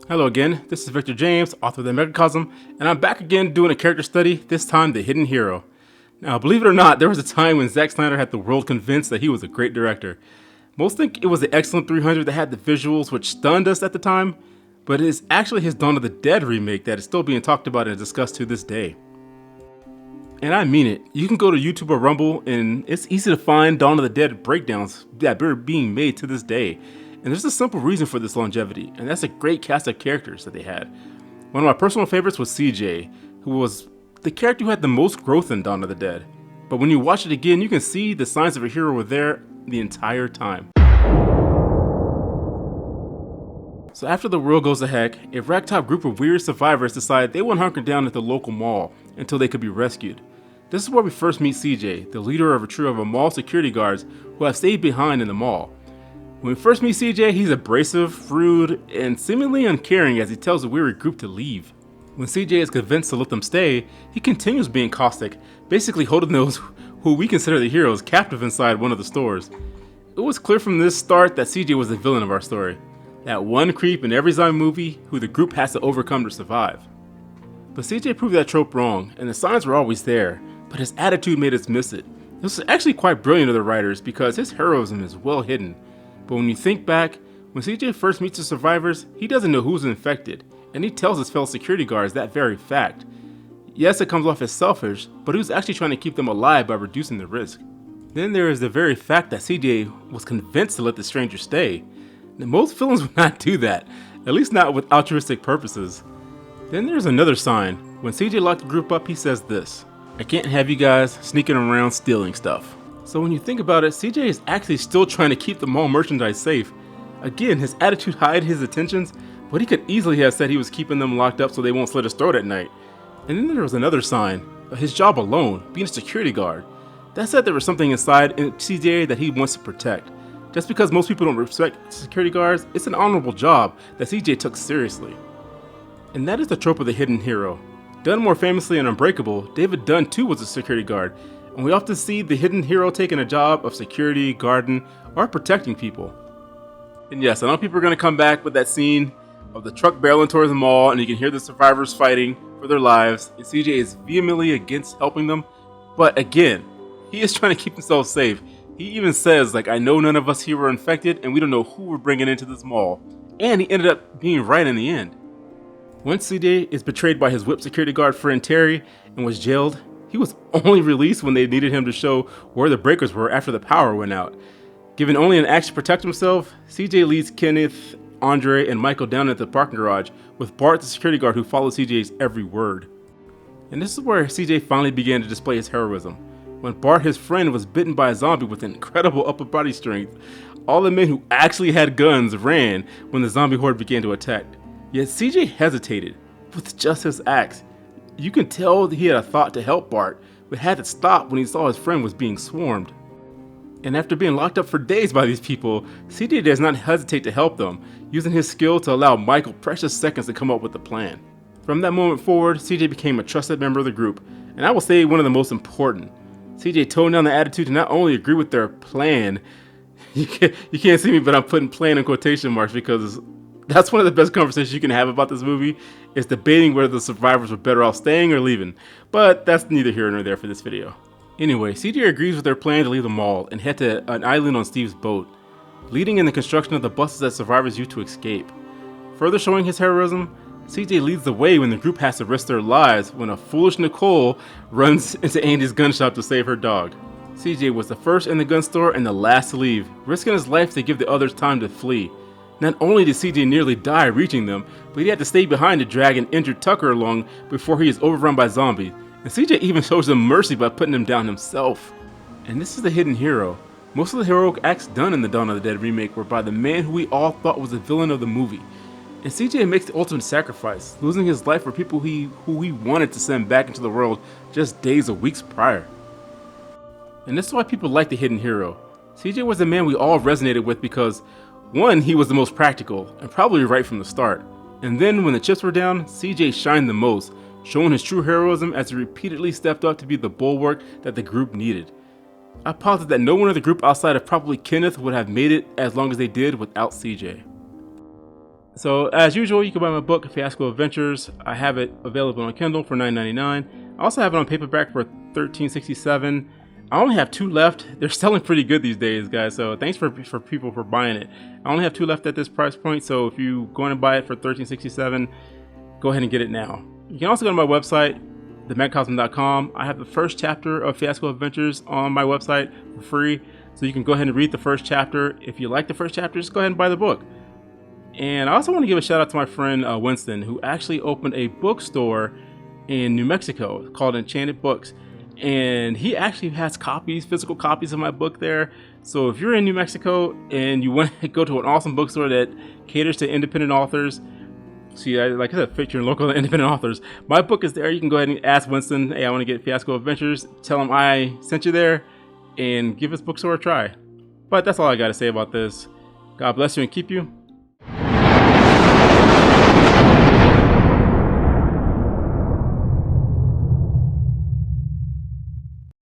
Hello again, this is Victor James, author of the Megacosm, and I'm back again doing a character study, this time the Hidden Hero. Now, believe it or not, there was a time when Zack Snyder had the world convinced that he was a great director. Most think it was the excellent 300 that had the visuals which stunned us at the time, but it is actually his Dawn of the Dead remake that is still being talked about and discussed to this day. And I mean it, you can go to YouTube or Rumble and it's easy to find Dawn of the Dead breakdowns that are being made to this day. And there's a simple reason for this longevity, and that's a great cast of characters that they had. One of my personal favorites was CJ, who was the character who had the most growth in Dawn of the Dead. But when you watch it again, you can see the signs of a hero were there the entire time. So after the world goes to heck, a ragtop group of weird survivors decide they want to hunker down at the local mall until they could be rescued. This is where we first meet CJ, the leader of a trio of mall security guards who have stayed behind in the mall. When we first meet CJ, he's abrasive, rude, and seemingly uncaring as he tells the weary group to leave. When CJ is convinced to let them stay, he continues being caustic, basically holding those who we consider the heroes captive inside one of the stores. It was clear from this start that CJ was the villain of our story, that one creep in every zombie movie who the group has to overcome to survive. But CJ proved that trope wrong, and the signs were always there, but his attitude made us miss it. This was actually quite brilliant of the writers because his heroism is well hidden. But when you think back, when CJ first meets the survivors, he doesn't know who's infected, and he tells his fellow security guards that very fact. Yes, it comes off as selfish, but he was actually trying to keep them alive by reducing the risk. Then there is the very fact that CJ was convinced to let the stranger stay. Now, most villains would not do that, at least not with altruistic purposes. Then there's another sign. When CJ locked the group up, he says this: "I can't have you guys sneaking around stealing stuff." So when you think about it, CJ is actually still trying to keep the mall merchandise safe. Again, his attitude hid his intentions, but he could easily have said he was keeping them locked up so they won't slit his throat at night. And then there was another sign, his job alone, being a security guard. That said there was something inside in CJ that he wants to protect. Just because most people don't respect security guards, it's an honorable job that CJ took seriously. And that is the trope of the hidden hero. Done more famously in Unbreakable, David Dunn too was a security guard, and we often see the hidden hero taking a job of security, guarding, or protecting people. And yes, I know people are going to come back with that scene of the truck barreling towards the mall and you can hear the survivors fighting for their lives, and CJ is vehemently against helping them, but again, he is trying to keep himself safe. He even says, like, I know none of us here were infected and we don't know who we're bringing into this mall, and he ended up being right in the end. Once CJ is betrayed by his whip security guard friend Terry and was jailed, he was only released when they needed him to show where the breakers were after the power went out. Given only an axe to protect himself, CJ leads Kenneth, Andre, and Michael down at the parking garage with Bart the security guard who follows CJ's every word. And this is where CJ finally began to display his heroism. When Bart, his friend, was bitten by a zombie with incredible upper body strength, all the men who actually had guns ran when the zombie horde began to attack. Yet CJ hesitated with just his axe. You can tell that he had a thought to help Bart, but had to stop when he saw his friend was being swarmed. And after being locked up for days by these people, CJ does not hesitate to help them, using his skill to allow Michael precious seconds to come up with a plan. From that moment forward, CJ became a trusted member of the group, and I will say one of the most important. CJ toned down the attitude to not only agree with their plan, you can't see me, but I'm putting plan in quotation marks because that's one of the best conversations you can have about this movie, is debating whether the survivors were better off staying or leaving. But that's neither here nor there for this video. Anyway, CJ agrees with their plan to leave the mall and head to an island on Steve's boat, leading in the construction of the buses that survivors use to escape. Further showing his heroism, CJ leads the way when the group has to risk their lives when a foolish Nicole runs into Andy's gun shop to save her dog. CJ was the first in the gun store and the last to leave, risking his life to give the others time to flee. Not only did CJ nearly die reaching them, but he had to stay behind to drag an injured Tucker along before he is overrun by zombies. And CJ even shows them mercy by putting him down himself. And this is the hidden hero. Most of the heroic acts done in the Dawn of the Dead remake were by the man who we all thought was the villain of the movie. And CJ makes the ultimate sacrifice, losing his life for people who he wanted to send back into the world just days or weeks prior. And this is why people like the hidden hero. CJ was the man we all resonated with because, one, he was the most practical, and probably right from the start. And then when the chips were down, CJ shined the most, showing his true heroism as he repeatedly stepped up to be the bulwark that the group needed. I posit that no one in the group outside of probably Kenneth would have made it as long as they did without CJ. So as usual, you can buy my book, Fiasco Adventures. I have it available on Kindle for $9.99. I also have it on paperback for $13.67. I only have 2 left. They're selling pretty good these days, guys. So thanks for people for buying it. I only have 2 left at this price point. So if you go in and buy it for $13.67, go ahead and get it now. You can also go to my website, themegacosm.com. I have the first chapter of Fiasco Adventures on my website for free. So you can go ahead and read the first chapter. If you like the first chapter, just go ahead and buy the book. And I also want to give a shout out to my friend Winston, who actually opened a bookstore in New Mexico called Enchanted Books. And he actually has physical copies of my book there. So if you're in New Mexico and you want to go to an awesome bookstore that caters to independent authors, like I said, fit your local independent authors, my book is there. You can go ahead and ask Winston, hey, I want to get Fiasco Adventures. Tell him I sent you there and give his bookstore a try. But that's all I got to say about this. God bless you and keep you.